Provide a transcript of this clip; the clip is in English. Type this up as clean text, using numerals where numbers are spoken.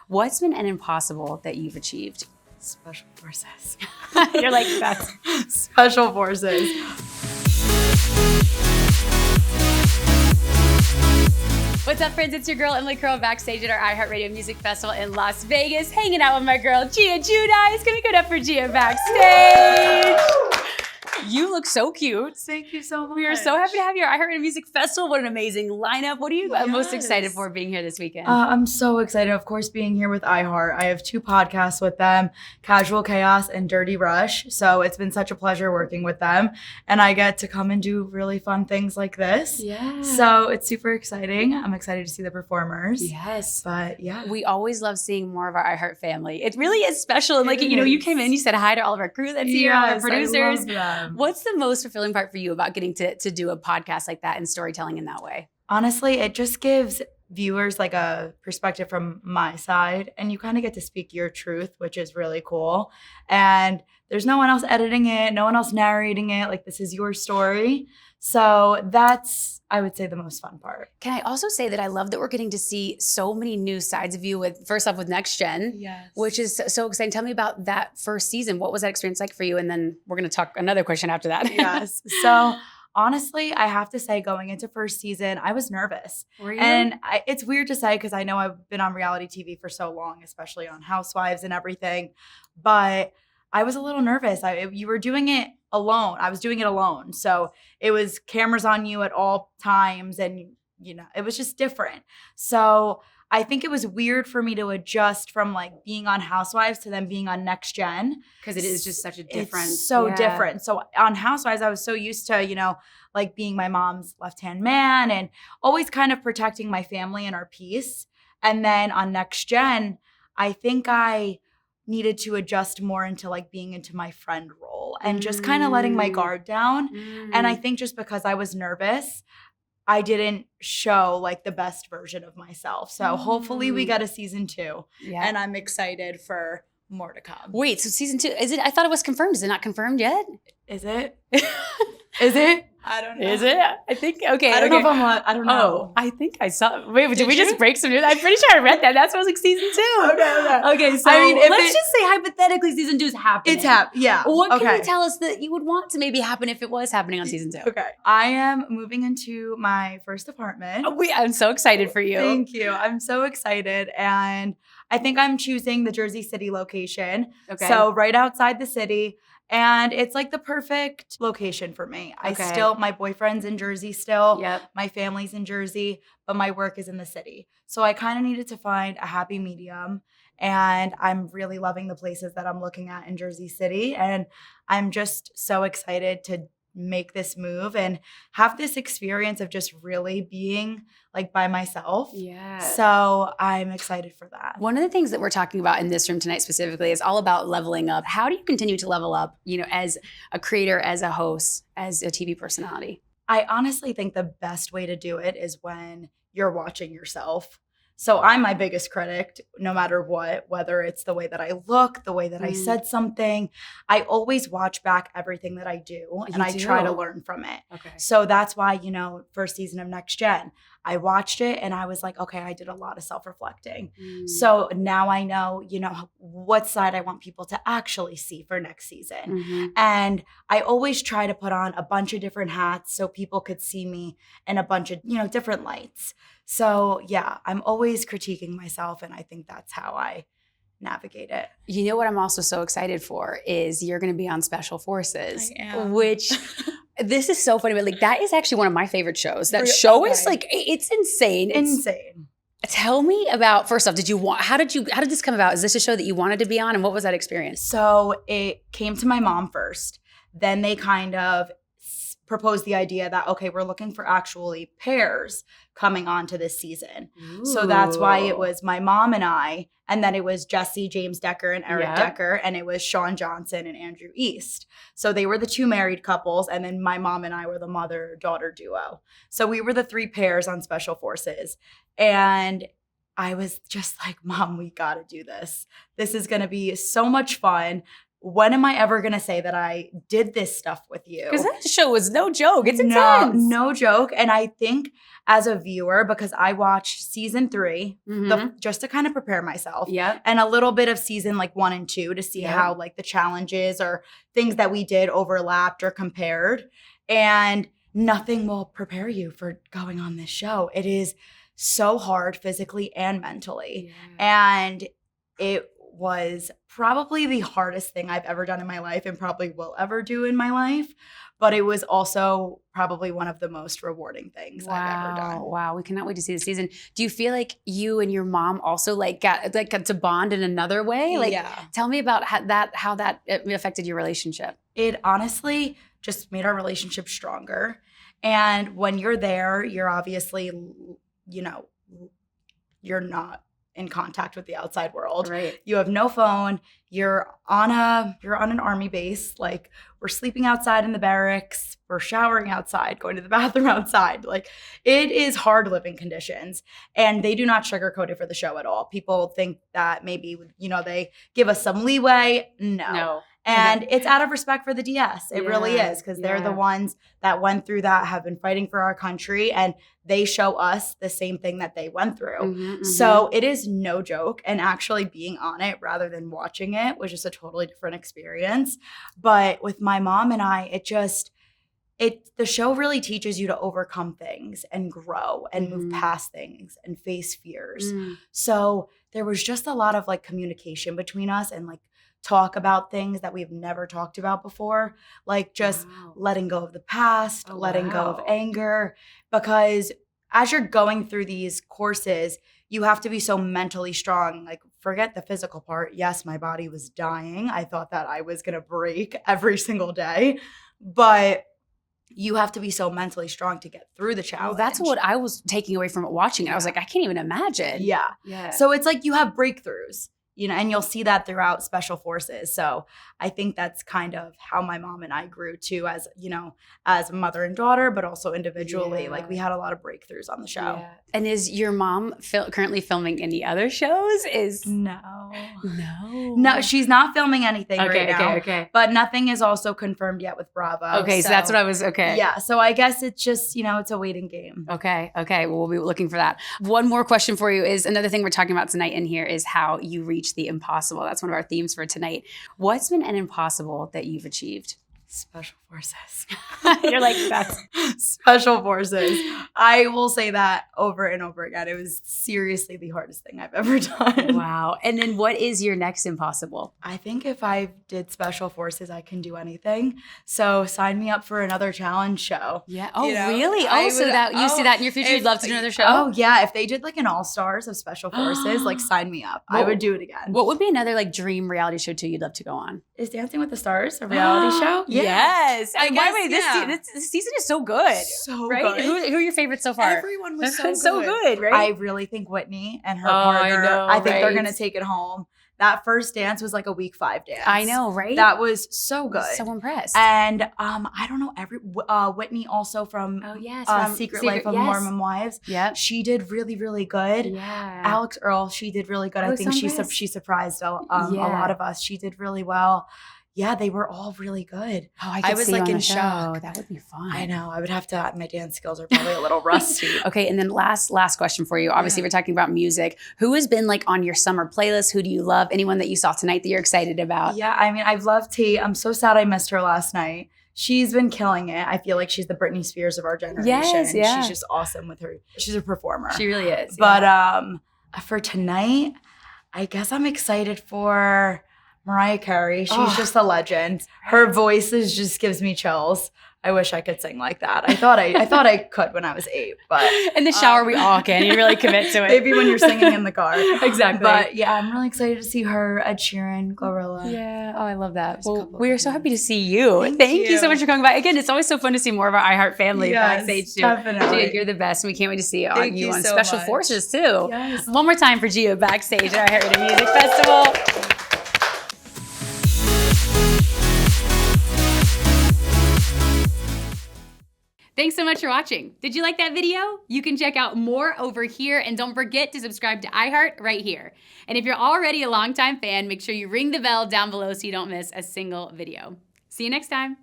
What's been an impossible that you've achieved? Special forces. You're like, that's Special forces. What's up, friends? It's your girl, Emily Curl, backstage at our iHeartRadio Music Festival in Las Vegas, hanging out with my girl, Gia Giudice. Give me a good up for Gia backstage. You look so cute. Thank you so much. We are so happy to have you at iHeartRadio Music Festival. What an amazing lineup. What are you most excited for being here this weekend? I'm so excited, of course, being here with iHeart. I have 2 podcasts with them, Casual Chaos and Dirty Rush. So it's been such a pleasure working with them. And I get to come and do really fun things like this. Yeah. So it's super exciting. I'm excited to see the performers. Yes. But yeah. We always love seeing more of our iHeart family. It really is special. And you came in, you said hi to all of our crew that's here, all our producers. I love them. What's the most fulfilling part for you about getting to do a podcast like that and storytelling in that way? Honestly, it just gives viewers like a perspective from my side, and you kind of get to speak your truth, which is really cool. And there's no one else editing it, no one else narrating it. Like, this is your story. So that's, I would say, the most fun part. Can I also say that I love that we're getting to see so many new sides of you first off with NextGen, Yes. which is so exciting. Tell me about that first season. What was that experience like for you? And then we're going to talk another question after that. Yes. So honestly, I have to say, going into first season, I was nervous. Were you? And it's weird to say because I know I've been on reality TV for so long, especially on Housewives and everything. But I was a little nervous. You were doing it alone. I was doing it alone. So it was cameras on you at all times. And, it was just different. So I think it was weird for me to adjust from like being on Housewives to then being on NextGen. Because it is just such a different. It's so different. So on Housewives, I was so used to, like being my mom's left-hand man and always kind of protecting my family and our peace. And then on NextGen, I think I needed to adjust more into like being into my friend role and just kind of letting my guard down. And I think just because I was nervous, I didn't show like the best version of myself. So hopefully we get a season 2. Yeah. And I'm excited for more to come. Wait, so season 2, is it? I thought it was confirmed. Is it not confirmed yet? Is it? Is it? I don't know. Is it? I think, okay. I don't know if I don't know. Oh, I think I saw. Wait, did we just break some news? I'm pretty sure I read that. That's what was like season 2. Okay, so let's just say hypothetically season 2 is happening. It's happening. Yeah. What can you tell us that you would want to maybe happen if it was happening on season 2? Okay. I am moving into my first apartment. I'm so excited for you. Thank you. I'm so excited. And I think I'm choosing the Jersey City location. Okay. So right outside the city. And it's like the perfect location for me. Okay. My boyfriend's in Jersey still. Yep. My family's in Jersey, but my work is in the city. So I kind of needed to find a happy medium. And I'm really loving the places that I'm looking at in Jersey City. And I'm just so excited to make this move and have this experience of just really being like by myself. Yeah. So I'm excited for that. One of the things that we're talking about in this room tonight specifically is all about leveling up. How do you continue to level up, as a creator, as a host, as a TV personality? I honestly think the best way to do it is when you're watching yourself. So I'm my biggest critic, no matter what, whether it's the way that I look, the way that I said something. I always watch back everything that I do and I try to learn from it. Okay. So that's why, first season of NextGen, I watched it and I was like, okay, I did a lot of self-reflecting. So now I know, what side I want people to actually see for next season. And I always try to put on a bunch of different hats so people could see me in a bunch of, different lights. So yeah, I'm always critiquing myself, and I think that's how I navigate it. You know what I'm also so excited for is you're going to be on Special Forces, I am. which this is so funny, but like that is actually one of my favorite shows. That show is like, it's insane. Insane. Tell me about, first off, how did this come about? Is this a show that you wanted to be on, and what was that experience? So it came to my mom first. Then they kind of proposed the idea that, okay, we're looking for actually pairs coming on to this season. Ooh. So that's why it was my mom and I, and then it was Jesse James Decker and Eric Decker, and it was Sean Johnson and Andrew East. So they were the 2 married couples, and then my mom and I were the mother-daughter duo. So we were the 3 pairs on Special Forces. And I was just like, Mom, we gotta do this. This is gonna be so much fun. when am I ever going to say that I did this stuff with you? Because that show was no joke. It's intense. No joke. And I think as a viewer, because I watched season 3 just to kind of prepare myself. Yep. And a little bit of season like 1 and 2 to see how like the challenges or things that we did overlapped or compared. And nothing will prepare you for going on this show. It is so hard physically and mentally. Yeah. And it was probably the hardest thing I've ever done in my life and probably will ever do in my life. But it was also probably one of the most rewarding things I've ever done. Wow. We cannot wait to see the season. Do you feel like you and your mom also like got to bond in another way? Like, tell me about how that affected your relationship. It honestly just made our relationship stronger. And when you're there, you're obviously, you know, you're not in contact with the outside world. Right. You have no phone. You're on an army base. Like, we're sleeping outside in the barracks. We're showering outside, going to the bathroom outside. Like, it is hard living conditions. And they do not sugarcoat it for the show at all. People think that maybe, you know, they give us some leeway. No. And it's out of respect for the DS. It really is, because they're the ones that went through that, have been fighting for our country, and they show us the same thing that they went through. So it is no joke. And actually being on it rather than watching it was just a totally different experience. But with my mom and I, the show really teaches you to overcome things and grow and move past things and face fears. So there was just a lot of like communication between us and like talk about things that we've never talked about before, like just letting go of the past, letting go of anger, because as you're going through these courses, you have to be so mentally strong. Like, forget the physical part. Yes, my body was dying. I thought that I was going to break every single day, but you have to be so mentally strong to get through the challenge. Well, that's what I was taking away from it watching it. I was like, I can't even imagine. Yeah. So it's like you have breakthroughs. You know, and you'll see that throughout Special Forces. So I think that's kind of how my mom and I grew too, as, you know, as mother and daughter, but also individually. Like, we had a lot of breakthroughs on the show. And is your mom currently filming any other shows? No, she's not filming anything right now. Okay. But nothing is also confirmed yet with Bravo. Okay, so that's what I was, Yeah, so I guess it's just, you know, it's a waiting game. Okay, well, we'll be looking for that. One more question for you is, another thing we're talking about tonight in here is how you reach the impossible. That's one of our themes for tonight. What's been an impossible that you've achieved? Special Forces. You're like, that's Special Forces. I will say that over and over again. It was seriously the hardest thing I've ever done. Wow. And then what is your next impossible? I think if I did Special Forces, I can do anything. So sign me up for another challenge show. Yeah. Oh, really? So that you see that in your future? You'd love to do another show? Oh, yeah. If they did like an All-Stars of Special Forces, like, sign me up. I would do it again. What would be another like dream reality show too you'd love to go on? Is Dancing with the Stars a reality show? Yes. And by the way, this season is so good. So right? good. Who are your favorites so far? Everyone was so good. So good, right? I really think Whitney and her partner, I think they're going to take it home. That first dance was like a week 5 dance. I know, right? That was so good. So impressed. And I don't know, Whitney also from Secret Life of Mormon Wives. Yeah. She did really, really good. Yeah. Alex Earl, she did really good. I think she surprised a lot of us. She did really well. Yeah, they were all really good. Oh, I was like in shock. That would be fun. I know. I would have to. My dance skills are probably a little rusty. Okay, and then last question for you. Obviously, we're talking about music. Who has been like on your summer playlist? Who do you love? Anyone that you saw tonight that you're excited about? Yeah, I mean, I've loved T. I'm so sad I missed her last night. She's been killing it. I feel like she's the Britney Spears of our generation. Yes, yeah. She's just awesome with her. She's a performer. She really is. But for tonight, I guess I'm excited for Mariah Carey. She's just a legend. Her voice just gives me chills. I wish I could sing like that. I thought I could when I was 8, but in the shower we all can. You really commit to it. Maybe when you're singing in the car. Exactly. But yeah, I'm really excited to see her, Ed Sheeran, Glorilla. Yeah. Oh, I love that. Well, we are so happy to see you. Thank you so much for coming by. Again, it's always so fun to see more of our iHeart family backstage too. Definitely. Gia, you're the best. And we can't wait to see you on so Special much. Forces too. Yes. One more time for Gia backstage at iHeartRadio Music Festival. Thanks so much for watching. Did you like that video? You can check out more over here, and don't forget to subscribe to iHeart right here. And if you're already a longtime fan, make sure you ring the bell down below so you don't miss a single video. See you next time.